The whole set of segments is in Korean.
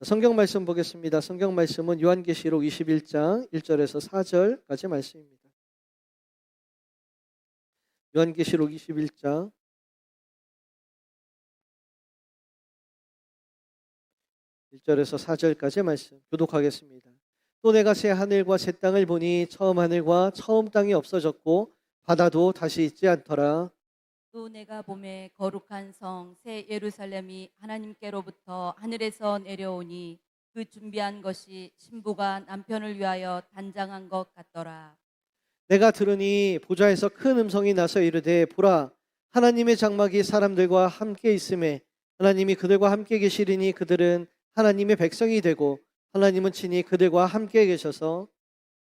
성경 말씀 보겠습니다. 성경 말씀은 요한계시록 21장 1절에서 4절까지 말씀입니다. 요한계시록 21장 1절에서 4절까지 말씀 교독하겠습니다. 또 내가 새 하늘과 새 땅을 보니 처음 하늘과 처음 땅이 없어졌고 바다도 다시 있지 않더라. 또 내가 보매 거룩한 성 새 예루살렘이 하나님께로부터 하늘에서 내려오니 그 준비한 것이 신부가 남편을 위하여 단장한 것 같더라. 내가 들으니 보좌에서 큰 음성이 나서 이르되 보라 하나님의 장막이 사람들과 함께 있음에 하나님이 그들과 함께 계시리니 그들은 하나님의 백성이 되고 하나님은 친히 그들과 함께 계셔서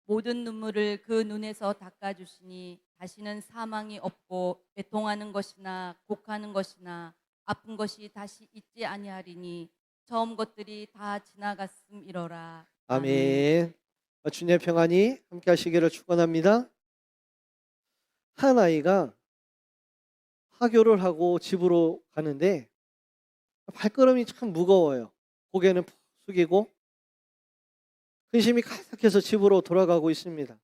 모든 눈물을 그 눈에서 닦아주시니 다시는 사망이 없고 애통하는 것이나 곡하는 것이나 아픈 것이 다시 있지 아니하리니 처음 것들이 다 지나갔음이로라. 아멘. 아멘. 주님의 평안이 함께 하시기를 축원합니다. 한 아이가 하교를 하고 집으로 가는데 발걸음이 참 무거워요. 고개는 푹 숙이고 근심이 가득해서 집으로 돌아가고 있습니다.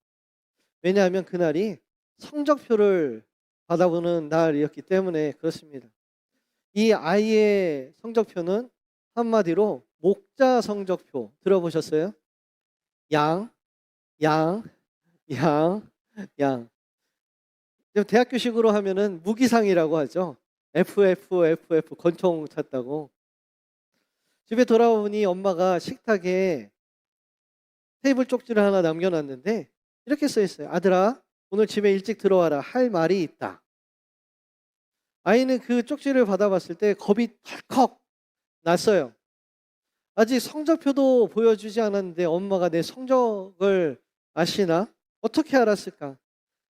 왜냐하면 그날이 성적표를 받아보는 날이었기 때문에 그렇습니다. 이 아이의 성적표는 한마디로 목자 성적표 들어보셨어요? 양, 양, 양, 양. 대학교식으로 하면은 무기상이라고 하죠. FF 권총 찼다고. 집에 돌아오니 엄마가 식탁에 테이블 쪽지를 하나 남겨놨는데 이렇게 써 있어요. 아들아, 오늘 집에 일찍 들어와라. 할 말이 있다. 아이는 그 쪽지를 받아봤을 때 겁이 덜컥 났어요. 아직 성적표도 보여주지 않았는데 엄마가 내 성적을 아시나? 어떻게 알았을까?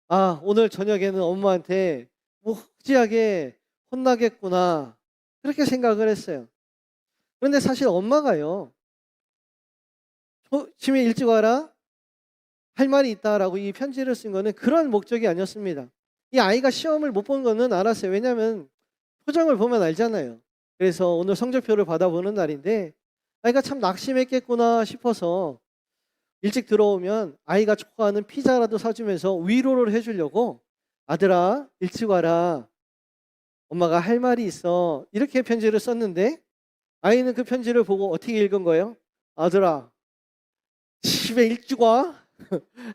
아, 오늘 저녁에는 엄마한테 무지하게 혼나겠구나. 그렇게 생각을 했어요. 그런데 사실 엄마가요. 집에 일찍 와라. 할 말이 있다라고 이 편지를 쓴 거는 그런 목적이 아니었습니다. 이 아이가 시험을 못 본 거는 알았어요. 왜냐하면 표정을 보면 알잖아요. 그래서 오늘 성적표를 받아보는 날인데 아이가 참 낙심했겠구나 싶어서 일찍 들어오면 아이가 좋아하는 피자라도 사주면서 위로를 해주려고 아들아 일찍 와라. 엄마가 할 말이 있어. 이렇게 편지를 썼는데 아이는 그 편지를 보고 어떻게 읽은 거예요? 아들아 집에 일찍 와.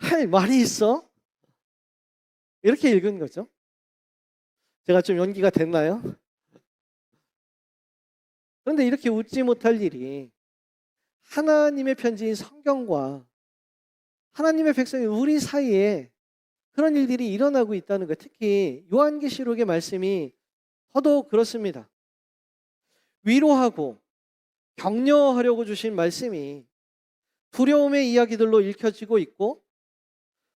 할 말이 있어? 이렇게 읽은 거죠. 제가 좀 연기가 됐나요? 그런데 이렇게 웃지 못할 일이 하나님의 편지인 성경과 하나님의 백성인 우리 사이에 그런 일들이 일어나고 있다는 것. 특히 요한계시록의 말씀이 더더욱 그렇습니다. 위로하고 격려하려고 주신 말씀이 두려움의 이야기들로 읽혀지고 있고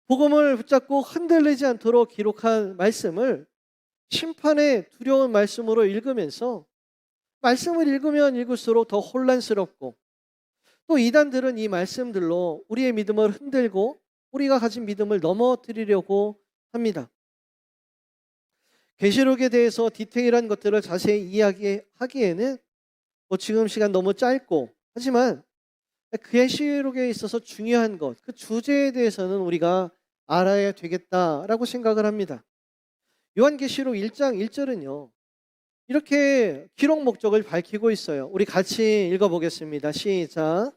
복음을 붙잡고 흔들리지 않도록 기록한 말씀을 심판의 두려운 말씀으로 읽으면서 말씀을 읽으면 읽을수록 더 혼란스럽고 또 이단들은 이 말씀들로 우리의 믿음을 흔들고 우리가 가진 믿음을 넘어뜨리려고 합니다. 계시록에 대해서 디테일한 것들을 자세히 이야기하기에는 지금 시간 너무 짧고 하지만 계시록에 있어서 중요한 것, 그 주제에 대해서는 우리가 알아야 되겠다라고 생각을 합니다. 요한계시록 1장 1절은요. 이렇게 기록 목적을 밝히고 있어요. 우리 같이 읽어보겠습니다. 시작.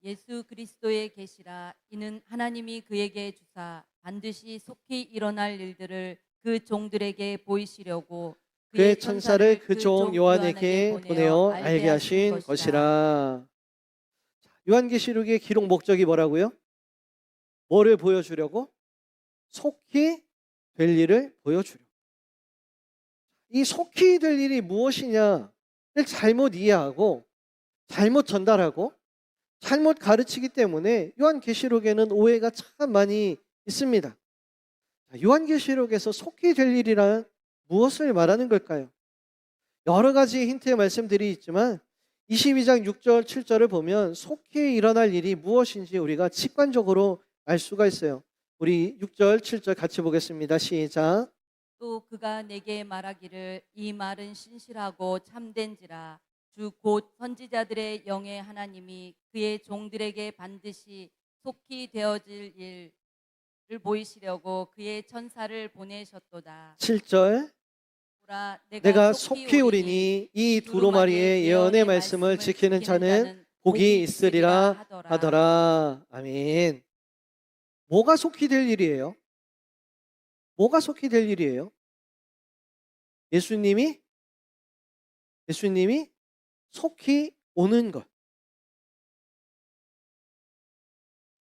예수 그리스도의 계시라. 이는 하나님이 그에게 주사 반드시 속히 일어날 일들을 그 종들에게 보이시려고 그의 천사를 그 종 요한에게 보내어 알게 하신 것이라. 요한계시록의 기록 목적이 뭐라고요? 뭐를 보여주려고? 속히 될 일을 보여주려고. 이 속히 될 일이 무엇이냐를 잘못 이해하고 잘못 전달하고 잘못 가르치기 때문에 요한계시록에는 오해가 참 많이 있습니다. 요한계시록에서 속히 될 일이란 무엇을 말하는 걸까요? 여러 가지 힌트의 말씀들이 있지만 22장 6절 7절을 보면 속히 일어날 일이 무엇인지 우리가 직관적으로 알 수가 있어요. 우리 6절 7절 같이 보겠습니다. 시작. 또 그가 내게 말하기를 이 말은 신실하고 참된지라. 주 곧 선지자들의 영의 하나님이 그의 종들에게 반드시 속히 되어질 일을 보이시려고 그의 천사를 보내셨도다. 7절 보라, 내가 속히 오리니 이 두루마리의 예언의 말씀을 지키는 자는 복이 있으리라 하더라. 아멘. 뭐가 속히 될 일이에요? 뭐가 속히 될 일이에요? 예수님이 속히 오는 것.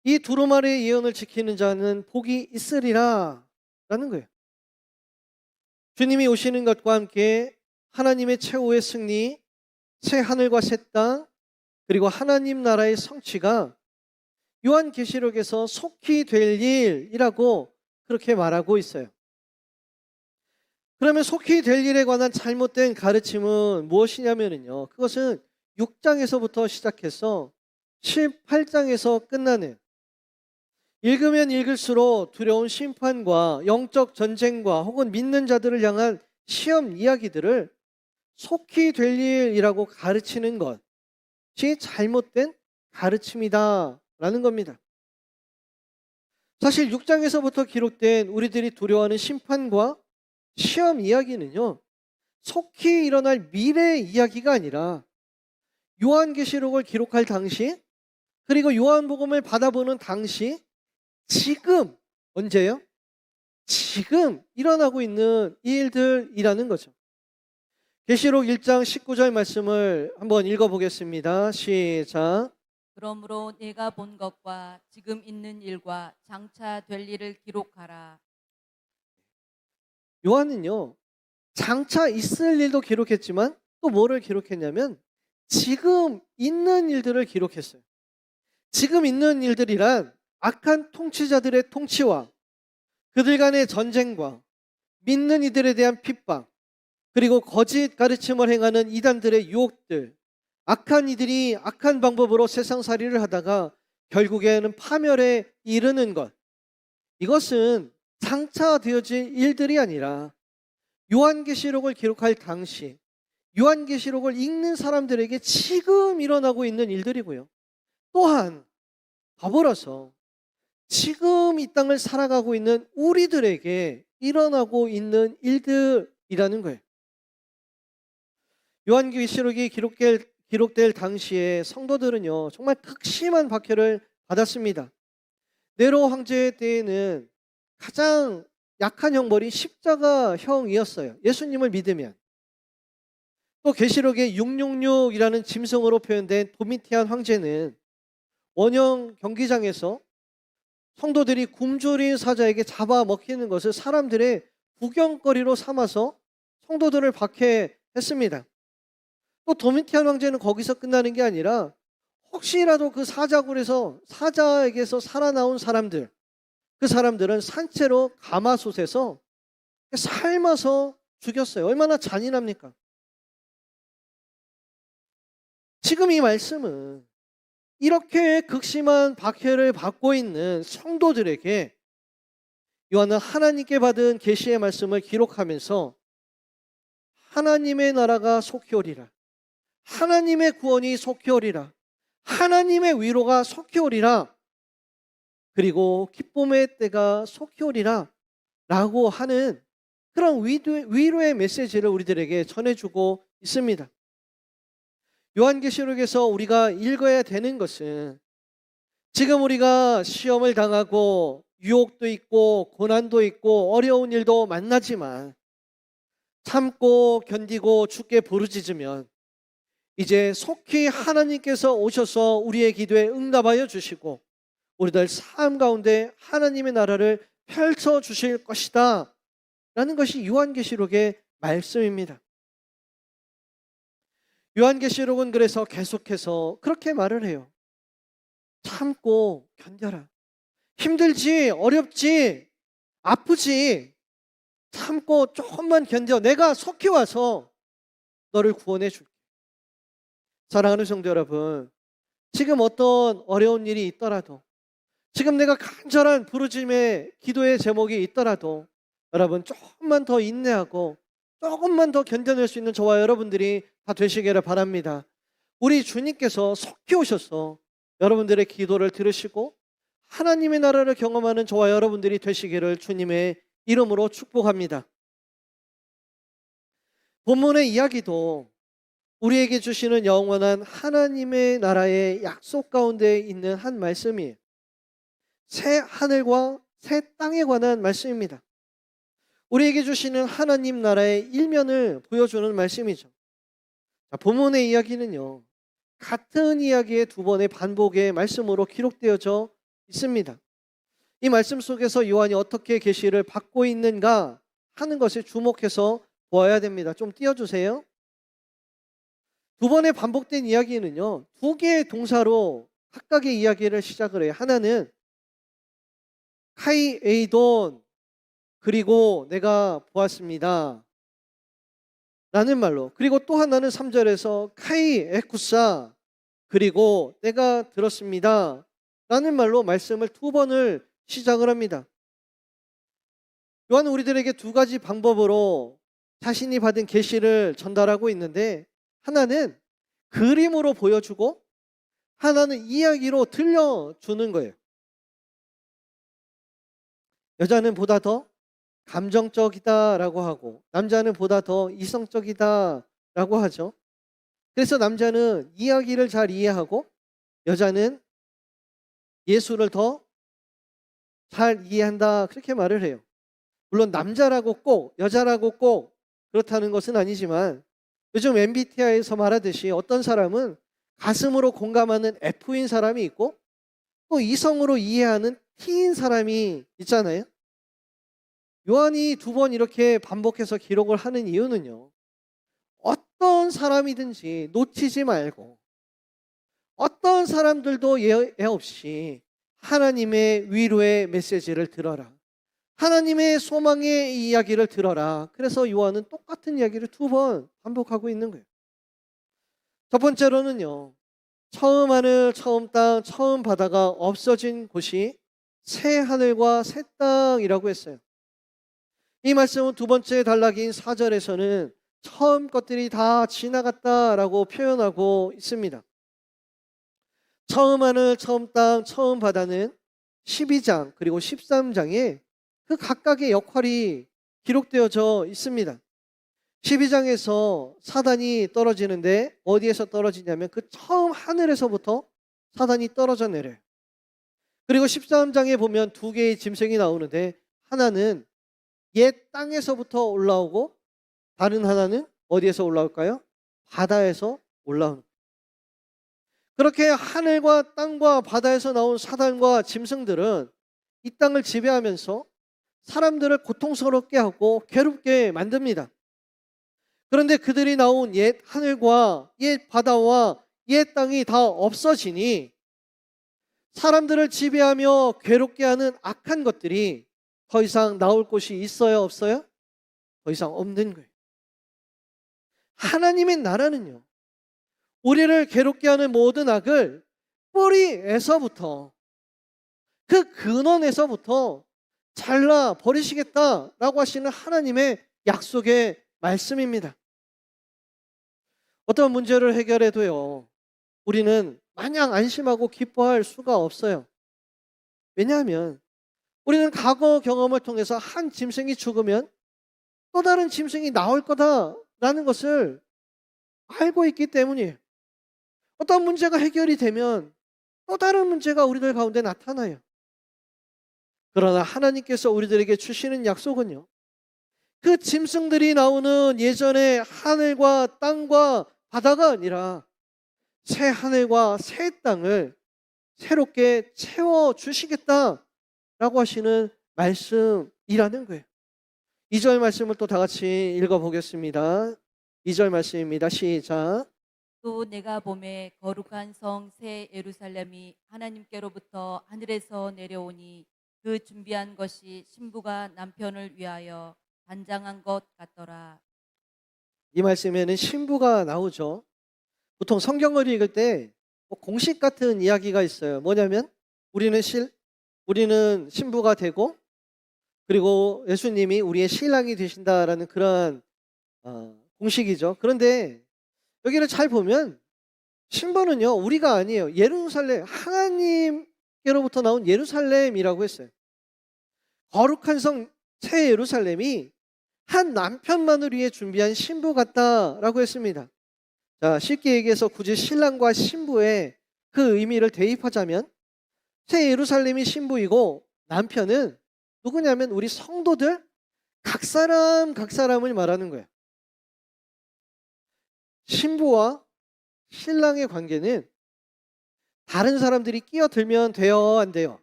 이 두루마리의 예언을 지키는 자는 복이 있으리라 라는 거예요. 주님이 오시는 것과 함께 하나님의 최후의 승리, 새 하늘과 새 땅, 그리고 하나님 나라의 성취가 요한계시록에서 속히 될 일이라고 그렇게 말하고 있어요. 그러면 속히 될 일에 관한 잘못된 가르침은 무엇이냐면요. 그것은 6장에서부터 시작해서 18장에서 끝나는, 읽으면 읽을수록 두려운 심판과 영적 전쟁과 혹은 믿는 자들을 향한 시험 이야기들을 속히 될 일이라고 가르치는 것이 잘못된 가르침이다라는 겁니다. 사실 6장에서부터 기록된 우리들이 두려워하는 심판과 시험 이야기는요, 속히 일어날 미래의 이야기가 아니라 요한계시록을 기록할 당시, 그리고 요한복음을 받아보는 당시, 지금, 언제요? 지금 일어나고 있는 일들이라는 거죠. 계시록 1장 19절 말씀을 한번 읽어보겠습니다. 시작. 그러므로 내가 본 것과 지금 있는 일과 장차 될 일을 기록하라. 요한은요, 장차 있을 일도 기록했지만 또 뭐를 기록했냐면 지금 있는 일들을 기록했어요. 지금 있는 일들이란 악한 통치자들의 통치와 그들 간의 전쟁과 믿는 이들에 대한 핍박, 그리고 거짓 가르침을 행하는 이단들의 유혹들, 악한 이들이 악한 방법으로 세상살이를 하다가 결국에는 파멸에 이르는 것, 이것은 장차 되어질 일들이 아니라 요한계시록을 기록할 당시, 요한계시록을 읽는 사람들에게 지금 일어나고 있는 일들이고요. 또한 더불어서 지금 이 땅을 살아가고 있는 우리들에게 일어나고 있는 일들이라는 거예요. 요한계시록이 기록될 당시에 성도들은요, 정말 극심한 박해를 받았습니다. 네로 황제 때에는 가장 약한 형벌이 십자가형이었어요. 예수님을 믿으면. 또 계시록의 666이라는 짐승으로 표현된 도미티안 황제는 원형 경기장에서 성도들이 굶주린 사자에게 잡아먹히는 것을 사람들의 구경거리로 삼아서 성도들을 박해했습니다. 또 도미티안 황제는 거기서 끝나는 게 아니라 혹시라도 그 사자에게서 살아나온 사람들, 그 사람들은 산채로 가마솥에서 삶아서 죽였어요. 얼마나 잔인합니까? 지금 이 말씀은 이렇게 극심한 박해를 받고 있는 성도들에게 요한은 하나님께 받은 계시의 말씀을 기록하면서 하나님의 나라가 속히 오리라, 하나님의 구원이 속히 오리라, 하나님의 위로가 속히 오리라, 그리고 기쁨의 때가 속히 오리라 라고 하는 그런 위로의 메시지를 우리들에게 전해주고 있습니다. 요한계시록에서 우리가 읽어야 되는 것은 지금 우리가 시험을 당하고 유혹도 있고 고난도 있고 어려운 일도 만나지만 참고 견디고 주께 부르짖으면 이제 속히 하나님께서 오셔서 우리의 기도에 응답하여 주시고 우리들 삶 가운데 하나님의 나라를 펼쳐 주실 것이다 라는 것이 요한계시록의 말씀입니다. 요한계시록은 그래서 계속해서 그렇게 말을 해요. 참고 견뎌라. 힘들지, 어렵지, 아프지, 참고 조금만 견뎌. 내가 속히 와서 너를 구원해 줄게. 사랑하는 성도 여러분, 지금 어떤 어려운 일이 있더라도, 지금 내가 간절한 부르짖음의 기도의 제목이 있더라도 여러분 조금만 더 인내하고 조금만 더 견뎌낼 수 있는 저와 여러분들이 다 되시기를 바랍니다. 우리 주님께서 속히 오셔서 여러분들의 기도를 들으시고 하나님의 나라를 경험하는 저와 여러분들이 되시기를 주님의 이름으로 축복합니다. 본문의 이야기도 우리에게 주시는 영원한 하나님의 나라의 약속 가운데 있는 한 말씀이에요. 새 하늘과 새 땅에 관한 말씀입니다. 우리에게 주시는 하나님 나라의 일면을 보여주는 말씀이죠. 자, 본문의 이야기는요, 같은 이야기의 두 번의 반복의 말씀으로 기록되어져 있습니다. 이 말씀 속에서 요한이 어떻게 계시를 받고 있는가 하는 것에 주목해서 보아야 됩니다. 좀 띄워주세요. 두 번의 반복된 이야기는요, 두 개의 동사로 각각의 이야기를 시작을 해요. 하나는 카이 에이돈, 그리고 내가 보았습니다 라는 말로, 그리고 또 하나는 3절에서 카이 에쿠사, 그리고 내가 들었습니다 라는 말로 말씀을 두 번을 시작을 합니다. 요한은 우리들에게 두 가지 방법으로 자신이 받은 계시를 전달하고 있는데, 하나는 그림으로 보여주고 하나는 이야기로 들려주는 거예요. 여자는 보다 더 감정적이다라고 하고 남자는 보다 더 이성적이다라고 하죠. 그래서 남자는 이야기를 잘 이해하고 여자는 예수를 더 잘 이해한다, 그렇게 말을 해요. 물론 남자라고 꼭 여자라고 꼭 그렇다는 것은 아니지만, 요즘 MBTI에서 말하듯이 어떤 사람은 가슴으로 공감하는 F인 사람이 있고 또 이성으로 이해하는 T인 사람이 있잖아요. 요한이 두 번 이렇게 반복해서 기록을 하는 이유는요, 어떤 사람이든지 놓치지 말고 어떤 사람들도 예 없이 하나님의 위로의 메시지를 들어라, 하나님의 소망의 이야기를 들어라. 그래서 요한은 똑같은 이야기를 두 번 반복하고 있는 거예요. 첫 번째로는요, 처음 하늘, 처음 땅, 처음 바다가 없어진 곳이 새 하늘과 새 땅이라고 했어요. 이 말씀은 두 번째 단락인 4절에서는 처음 것들이 다 지나갔다라고 표현하고 있습니다. 처음 하늘, 처음 땅, 처음 바다는 12장 그리고 13장에 그 각각의 역할이 기록되어져 있습니다. 12장에서 사단이 떨어지는데 어디에서 떨어지냐면 그 처음 하늘에서부터 사단이 떨어져 내려요. 그리고 13장에 보면 두 개의 짐승이 나오는데 하나는 옛 땅에서부터 올라오고 다른 하나는 어디에서 올라올까요? 바다에서 올라오는 거예요. 그렇게 하늘과 땅과 바다에서 나온 사단과 짐승들은 이 땅을 지배하면서 사람들을 고통스럽게 하고 괴롭게 만듭니다. 그런데 그들이 나온 옛 하늘과 옛 바다와 옛 땅이 다 없어지니 사람들을 지배하며 괴롭게 하는 악한 것들이 더 이상 나올 곳이 있어요, 없어요? 더 이상 없는 거예요. 하나님의 나라는요, 우리를 괴롭게 하는 모든 악을 뿌리에서부터, 그 근원에서부터 잘라 버리시겠다라고 하시는 하나님의 약속의 말씀입니다. 어떤 문제를 해결해도요, 우리는 마냥 안심하고 기뻐할 수가 없어요. 왜냐하면 우리는 과거 경험을 통해서 한 짐승이 죽으면 또 다른 짐승이 나올 거다라는 것을 알고 있기 때문이에요. 어떤 문제가 해결이 되면 또 다른 문제가 우리들 가운데 나타나요. 그러나 하나님께서 우리들에게 주시는 약속은요, 그 짐승들이 나오는 예전의 하늘과 땅과 바다가 아니라 새 하늘과 새 땅을 새롭게 채워주시겠다라고 하시는 말씀이라는 거예요. 2절 말씀을 또 다 같이 읽어보겠습니다. 2절 말씀입니다. 시작. 또 내가 보매 거룩한 성 새 예루살렘이 하나님께로부터 하늘에서 내려오니 그 준비한 것이 신부가 남편을 위하여 단장한 것 같더라. 이 말씀에는 신부가 나오죠. 보통 성경을 읽을 때 공식 같은 이야기가 있어요. 뭐냐면 우리는 신부가 되고 그리고 예수님이 우리의 신랑이 되신다라는 그런 공식이죠. 그런데 여기를 잘 보면 신부는요, 우리가 아니에요. 예루살렘, 하나님께로부터 나온 예루살렘이라고 했어요. 거룩한 성 새 예루살렘이 한 남편만을 위해 준비한 신부 같다라고 했습니다. 자, 쉽게 얘기해서 굳이 신랑과 신부의 그 의미를 대입하자면 새 예루살렘이 신부이고 남편은 누구냐면 우리 성도들 각 사람을 말하는 거예요. 신부와 신랑의 관계는 다른 사람들이 끼어들면 돼요, 안 돼요?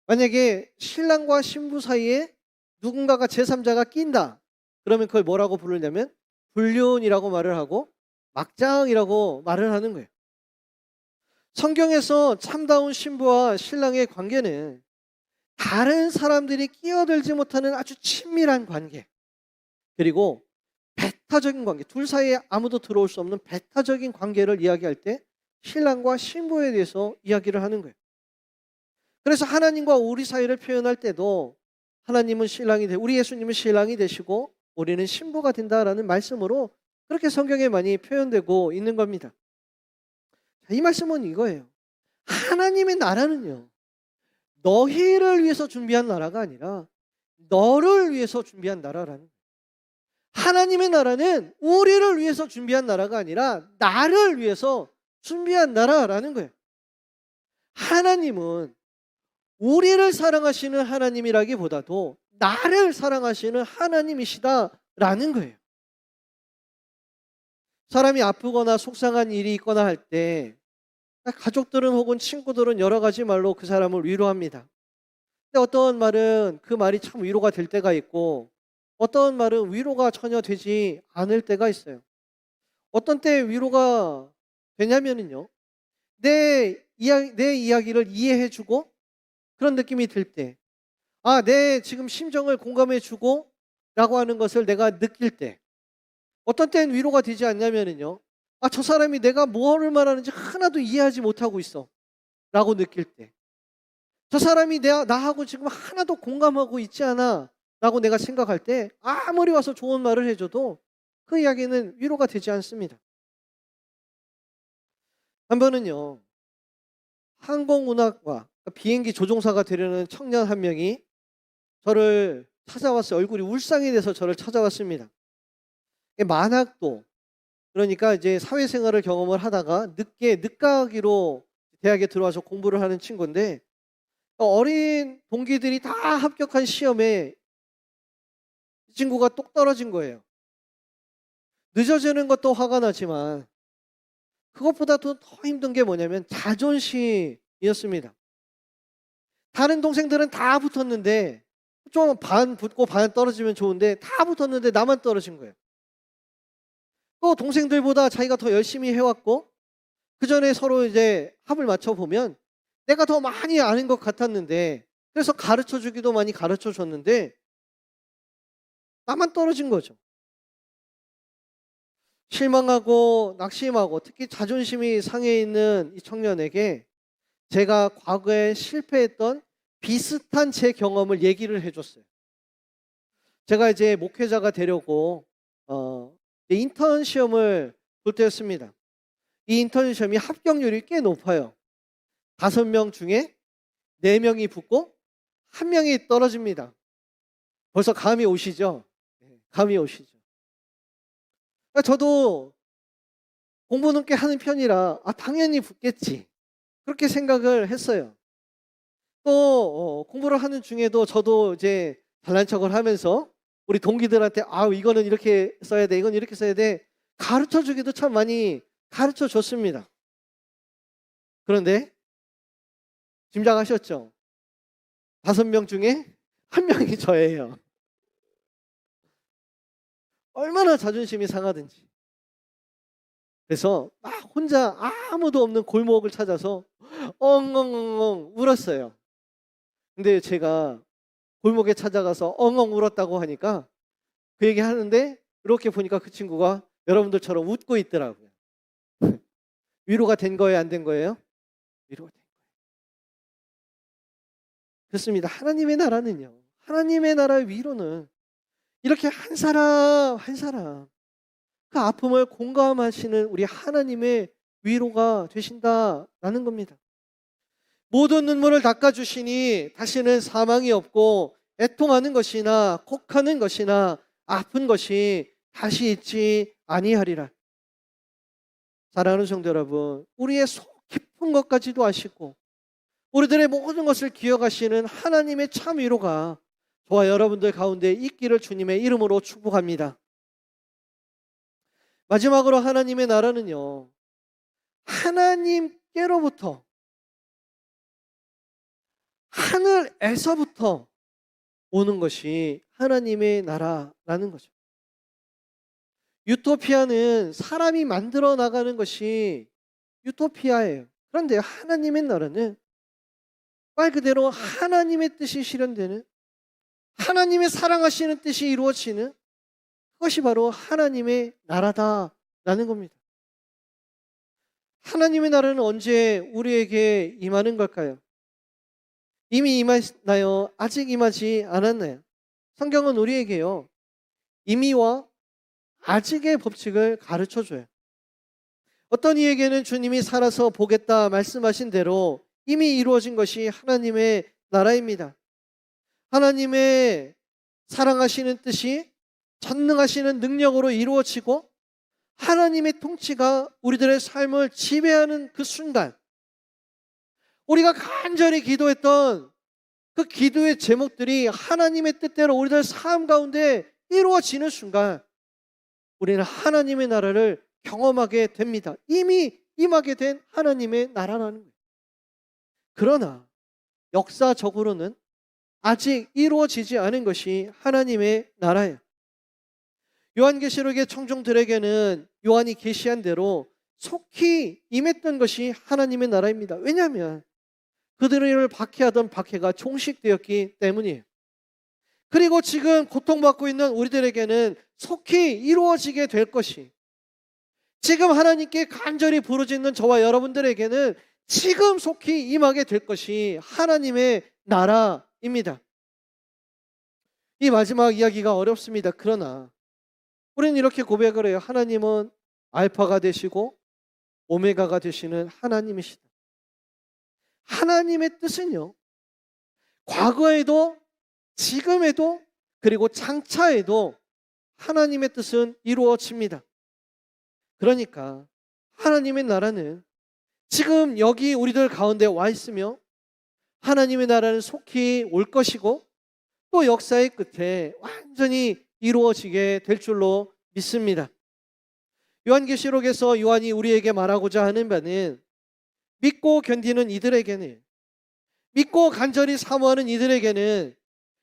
만약에 신랑과 신부 사이에 누군가가 제3자가 낀다. 그러면 그걸 뭐라고 부르냐면 불륜이라고 말을 하고 막장이라고 말을 하는 거예요. 성경에서 참다운 신부와 신랑의 관계는 다른 사람들이 끼어들지 못하는 아주 친밀한 관계, 그리고 배타적인 관계, 둘 사이에 아무도 들어올 수 없는 배타적인 관계를 이야기할 때 신랑과 신부에 대해서 이야기를 하는 거예요. 그래서 하나님과 우리 사이를 표현할 때도 하나님은 우리 예수님은 신랑이 되시고 우리는 신부가 된다라는 말씀으로 그렇게 성경에 많이 표현되고 있는 겁니다. 이 말씀은 이거예요. 하나님의 나라는요, 너희를 위해서 준비한 나라가 아니라 너를 위해서 준비한 나라라는 거예요. 하나님의 나라는 우리를 위해서 준비한 나라가 아니라 나를 위해서 준비한 나라라는 거예요. 하나님은 우리를 사랑하시는 하나님이라기보다도 나를 사랑하시는 하나님이시다라는 거예요. 사람이 아프거나 속상한 일이 있거나 할 때 가족들은 혹은 친구들은 여러 가지 말로 그 사람을 위로합니다. 근데 어떤 말은 그 말이 참 위로가 될 때가 있고 어떤 말은 위로가 전혀 되지 않을 때가 있어요. 어떤 때 위로가 되냐면요, 내 이야기를 이해해주고 그런 느낌이 들 때, 내 지금 심정을 공감해주고 라고 하는 것을 내가 느낄 때, 어떤 때는 위로가 되지 않냐면요, 저 사람이 내가 뭐를 말하는지 하나도 이해하지 못하고 있어 라고 느낄 때, 저 사람이 나하고 지금 하나도 공감하고 있지 않아 라고 내가 생각할 때 아무리 와서 좋은 말을 해줘도 그 이야기는 위로가 되지 않습니다. 한 번은요, 항공운항과 비행기 조종사가 되려는 청년 한 명이 저를 찾아왔어요. 얼굴이 울상이 돼서 저를 찾아왔습니다. 만학도, 그러니까 이제 사회생활을 경험을 하다가 늦가기로 대학에 들어와서 공부를 하는 친구인데, 어린 동기들이 다 합격한 시험에 이 친구가 똑 떨어진 거예요. 늦어지는 것도 화가 나지만 그것보다도 더 힘든 게 뭐냐면 자존심이었습니다. 다른 동생들은 다 붙었는데, 좀 반 붙고 반 떨어지면 좋은데 다 붙었는데 나만 떨어진 거예요. 또 동생들보다 자기가 더 열심히 해왔고 그 전에 서로 이제 합을 맞춰보면 내가 더 많이 아는 것 같았는데, 그래서 가르쳐주기도 많이 가르쳐줬는데 나만 떨어진 거죠. 실망하고 낙심하고 특히 자존심이 상해 있는 이 청년에게 제가 과거에 실패했던 비슷한 제 경험을 얘기를 해줬어요. 제가 이제 목회자가 되려고 인턴 시험을 볼 때였습니다. 이 인턴 시험이 합격률이 꽤 높아요. 5명 중에 4명이 붙고 1명이 떨어집니다. 벌써 감이 오시죠? 감이 오시죠? 저도 공부는 꽤 하는 편이라 당연히 붙겠지, 그렇게 생각을 했어요. 또 공부를 하는 중에도 저도 이제 잘난 척을 하면서 우리 동기들한테 이거는 이렇게 써야 돼, 이건 이렇게 써야 돼, 가르쳐 주기도 참 많이 가르쳐 줬습니다. 그런데 짐작하셨죠? 5명 중에 1명이 저예요. 얼마나 자존심이 상하든지. 그래서 막 혼자 아무도 없는 골목을 찾아서 엉엉엉엉 울었어요. 근데 제가 골목에 찾아가서 엉엉 울었다고 하니까 그 얘기 하는데 이렇게 보니까 그 친구가 여러분들처럼 웃고 있더라고요. 위로가 된 거예요, 안 된 거예요? 위로가 된 거예요. 그렇습니다. 하나님의 나라는요, 하나님의 나라의 위로는 이렇게 한 사람 한 사람 그 아픔을 공감하시는 우리 하나님의 위로가 되신다라는 겁니다. 모든 눈물을 닦아주시니 다시는 사망이 없고 애통하는 것이나 곡하는 것이나 아픈 것이 다시 있지 아니하리라. 사랑하는 성도 여러분, 우리의 속 깊은 것까지도 아시고 우리들의 모든 것을 기억하시는 하나님의 참 위로가 저와 여러분들 가운데 있기를 주님의 이름으로 축복합니다. 마지막으로 하나님의 나라는요, 하나님께로부터, 하늘에서부터 오는 것이 하나님의 나라라는 거죠. 유토피아는 사람이 만들어 나가는 것이 유토피아예요. 그런데 하나님의 나라는 말 그대로 하나님의 뜻이 실현되는, 하나님의 사랑하시는 뜻이 이루어지는, 그것이 바로 하나님의 나라다라는 겁니다. 하나님의 나라는 언제 우리에게 임하는 걸까요? 이미 임했나요? 아직 임하지 않았나요? 성경은 우리에게요, 이미와 아직의 법칙을 가르쳐줘요. 어떤 이에게는 주님이 살아서 보겠다 말씀하신 대로 이미 이루어진 것이 하나님의 나라입니다. 하나님의 사랑하시는 뜻이 전능하시는 능력으로 이루어지고 하나님의 통치가 우리들의 삶을 지배하는 그 순간, 우리가 간절히 기도했던 그 기도의 제목들이 하나님의 뜻대로 우리들 삶 가운데 이루어지는 순간 우리는 하나님의 나라를 경험하게 됩니다. 이미 임하게 된 하나님의 나라라는 거예요. 그러나 역사적으로는 아직 이루어지지 않은 것이 하나님의 나라예요. 요한계시록의 청중들에게는 요한이 계시한 대로 속히 임했던 것이 하나님의 나라입니다. 왜냐하면 그들을 박해하던 박해가 종식되었기 때문이에요. 그리고 지금 고통받고 있는 우리들에게는 속히 이루어지게 될 것이, 지금 하나님께 간절히 부르짖는 저와 여러분들에게는 지금 속히 임하게 될 것이 하나님의 나라입니다. 이 마지막 이야기가 어렵습니다. 그러나 우리는 이렇게 고백을 해요. 하나님은 알파가 되시고 오메가가 되시는 하나님이시다. 하나님의 뜻은요, 과거에도 지금에도 그리고 장차에도 하나님의 뜻은 이루어집니다. 그러니까 하나님의 나라는 지금 여기 우리들 가운데 와 있으며 하나님의 나라는 속히 올 것이고 또 역사의 끝에 완전히 이루어지게 될 줄로 믿습니다. 요한계시록에서 요한이 우리에게 말하고자 하는 바는 믿고 견디는 이들에게는, 믿고 간절히 사모하는 이들에게는,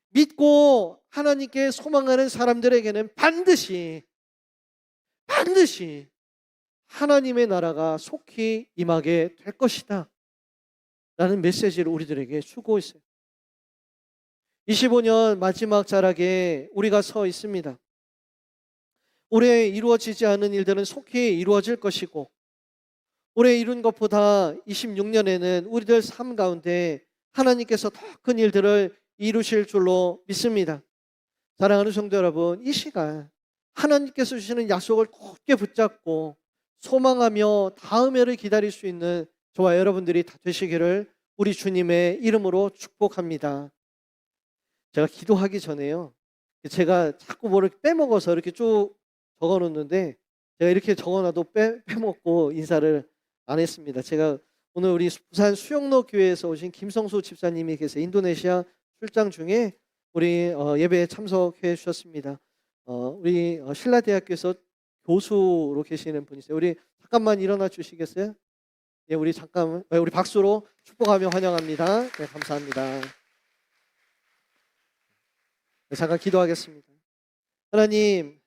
믿고 하나님께 소망하는 사람들에게는 반드시 하나님의 나라가 속히 임하게 될 것이다 라는 메시지를 우리들에게 주고 있어요. 25년 마지막 자락에 우리가 서 있습니다. 올해 이루어지지 않은 일들은 속히 이루어질 것이고 올해 이룬 것보다 26년에는 우리들 삶 가운데 하나님께서 더 큰 일들을 이루실 줄로 믿습니다. 사랑하는 성도 여러분, 이 시간 하나님께서 주시는 약속을 굳게 붙잡고 소망하며 다음 해를 기다릴 수 있는 저와 여러분들이 다 되시기를 우리 주님의 이름으로 축복합니다. 제가 기도하기 전에요, 제가 자꾸 뭐를 빼먹어서 이렇게 쭉 적어놓는데 제가 이렇게 적어놔도 빼먹고 인사를 안 했습니다. 제가 오늘 우리 부산 수영로 교회에서 오신 김성수 집사님이 계세요. 인도네시아 출장 중에 우리 예배에 참석해 주셨습니다. 우리 신라대학교에서 교수로 계시는 분이세요. 우리 잠깐만 일어나 주시겠어요? 예, 우리 잠깐 우리 박수로 축복하며 환영합니다. 네, 감사합니다. 네, 잠깐 기도하겠습니다. 하나님,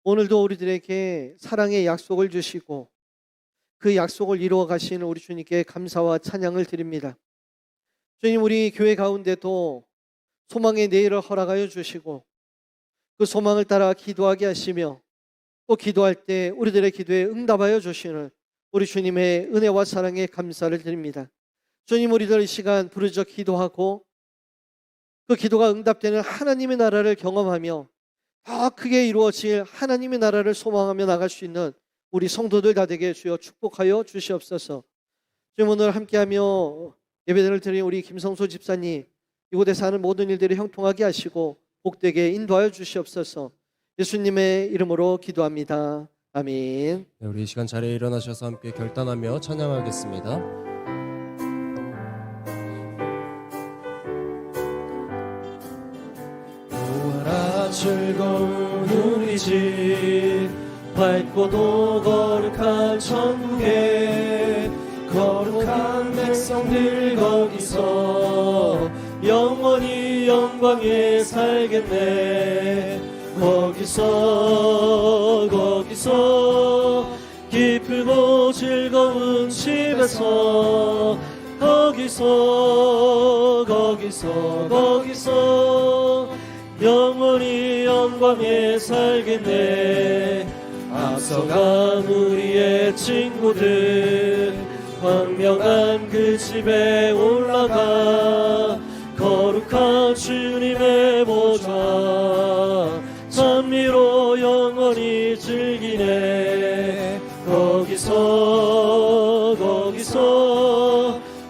오늘도 우리들에게 사랑의 약속을 주시고 그 약속을 이루어 가시는 우리 주님께 감사와 찬양을 드립니다. 주님, 우리 교회 가운데도 소망의 내일을 허락하여 주시고 그 소망을 따라 기도하게 하시며 또 기도할 때 우리들의 기도에 응답하여 주시는 우리 주님의 은혜와 사랑에 감사를 드립니다. 주님, 우리들 이 시간 부르짖어 기도하고 그 기도가 응답되는 하나님의 나라를 경험하며 더 크게 이루어질 하나님의 나라를 소망하며 나갈 수 있는 우리 성도들 다 되게 주여 축복하여 주시옵소서. 주님, 오늘 함께하며 예배를 드린 우리 김성소 집사님, 이곳에서 하는 모든 일들을 형통하게 하시고 복되게 인도하여 주시옵소서. 예수님의 이름으로 기도합니다. 아멘. 네, 우리 이 시간 자리에 일어나셔서 함께 결단하며 찬양하겠습니다. 보아라 즐거운 우리 집, 밝고도 거룩한 천국에 거룩한 백성들 거기서 영원히 영광에 살겠네. 거기서 기쁘고 즐거운 집에서 거기서 영원히 영광에 살겠네. 앞서간 우리의 친구들 광명한 그 집에 올라가 거룩한 주님의 보좌 찬미로 영원히 즐기네. 거기서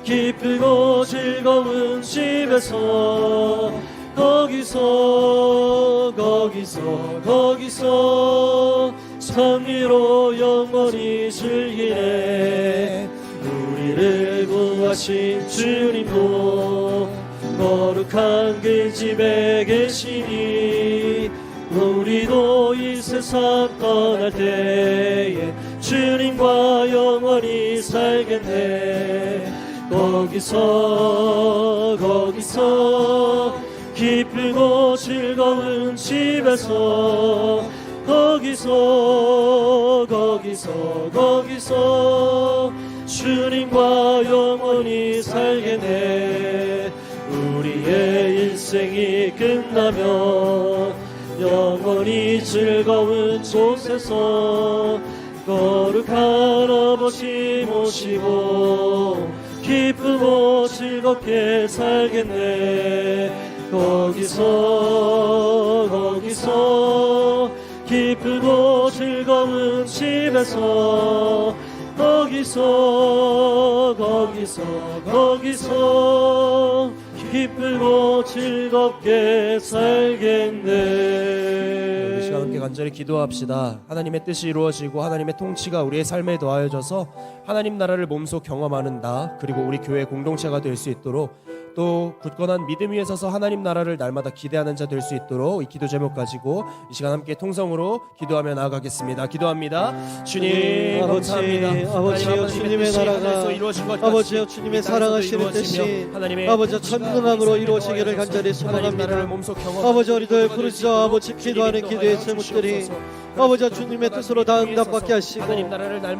기쁘고 즐거운 집에서 거기서 찬미로 영원히 즐기네. 우리를 구하신 주님도 거룩한 그 집에 계시니 우리도 이 세상 떠날 때에 주님과 영원히 살겠네. 거기서 기쁘고 즐거운 집에서 거기서 주님과 영원히 살겠네. 우리의 인생이 끝나면 영원히 즐거운 곳에서 거룩한 아버지 모시고 기쁘고 즐겁게 살겠네. 거기서 기쁘고 즐거운 집에서 거기서 기쁘고 즐겁게 살겠네. 우리 시간 함께 간절히 기도합시다. 하나님의 뜻이 이루어지고 하나님의 통치가 우리의 삶에 더하여져서 하나님 나라를 몸소 경험하는 나, 그리고 우리 교회 공동체가 될 수 있도록, 또 굳건한 믿음 위에 서서 하나님 나라를 날마다 기대하는 자 될 수 있도록 이 기도 제목 가지고 이 시간 함께 통성으로 기도하며 나아가겠습니다. 기도합니다. 주님 감사합니다. 아버지여, 주님의 나라가 아버지여 주님의 사랑하시는 뜻이 아버지 전능함으로 이루어지기를 간절히 소망합니다. 아버지, 우리들 부르짖어 아버지 기도하는 기도의 제목들이 아버지 주님의 뜻으로 다 응답받게 하시고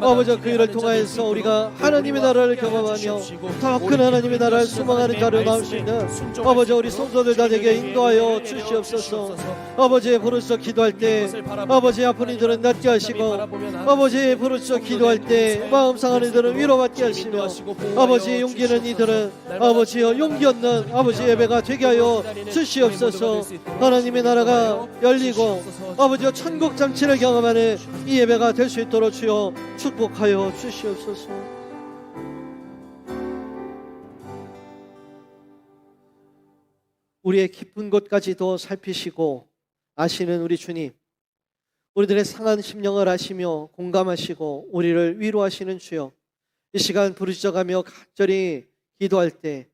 아버지 그 일을 통하여서 우리가 하나님의 나라를 경험하며 더 큰 하나님의 나라를 소망하는 자로 나올 수 있는 아버지 우리 성도들 다 되게 인도하여 주시옵소서. 아버지 부르짖어 기도할 때 아버지 아픈 이들은 낫게 하시고 아버지 부르짖어 기도할 때 마음 상한 이들은 위로받게 하시며 아버지 용기 있는 이들은 아버지여 용기 없는 아버지 예배가 되게 하여 주시옵소서. 하나님의 나라가 열리고 아버지여 천국 잔치를 경험하는 이 예배가 될 수 있도록 주여 축복하여 주시옵소서. 우리의 깊은 곳까지도 살피시고 아시는 우리 주님, 우리들의 상한 심령을 아시며 공감하시고 우리를 위로하시는 주여, 이 시간 부르짖어가며 간절히 기도할 때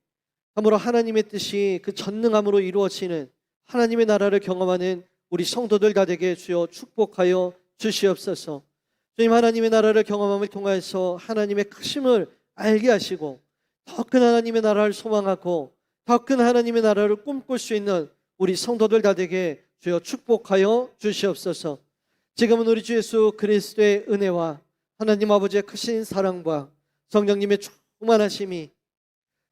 참으로 하나님의 뜻이 그 전능함으로 이루어지는 하나님의 나라를 경험하는 우리 성도들 다 되게 주여 축복하여 주시옵소서. 주님, 하나님의 나라를 경험함을 통해서 하나님의 크심을 알게 하시고 더 큰 하나님의 나라를 소망하고 더 큰 하나님의 나라를 꿈꿀 수 있는 우리 성도들 다 되게 주여 축복하여 주시옵소서. 지금은 우리 주 예수 그리스도의 은혜와 하나님 아버지의 크신 사랑과 성령님의 충만하심이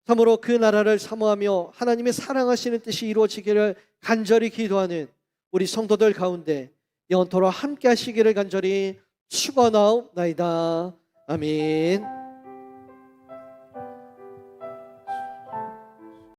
참으로 그 나라를 사모하며 하나님의 사랑하시는 뜻이 이루어지기를 간절히 기도하는 우리 성도들 가운데 영원토록 함께 하시기를 간절히 축원하옵나이다. 아멘.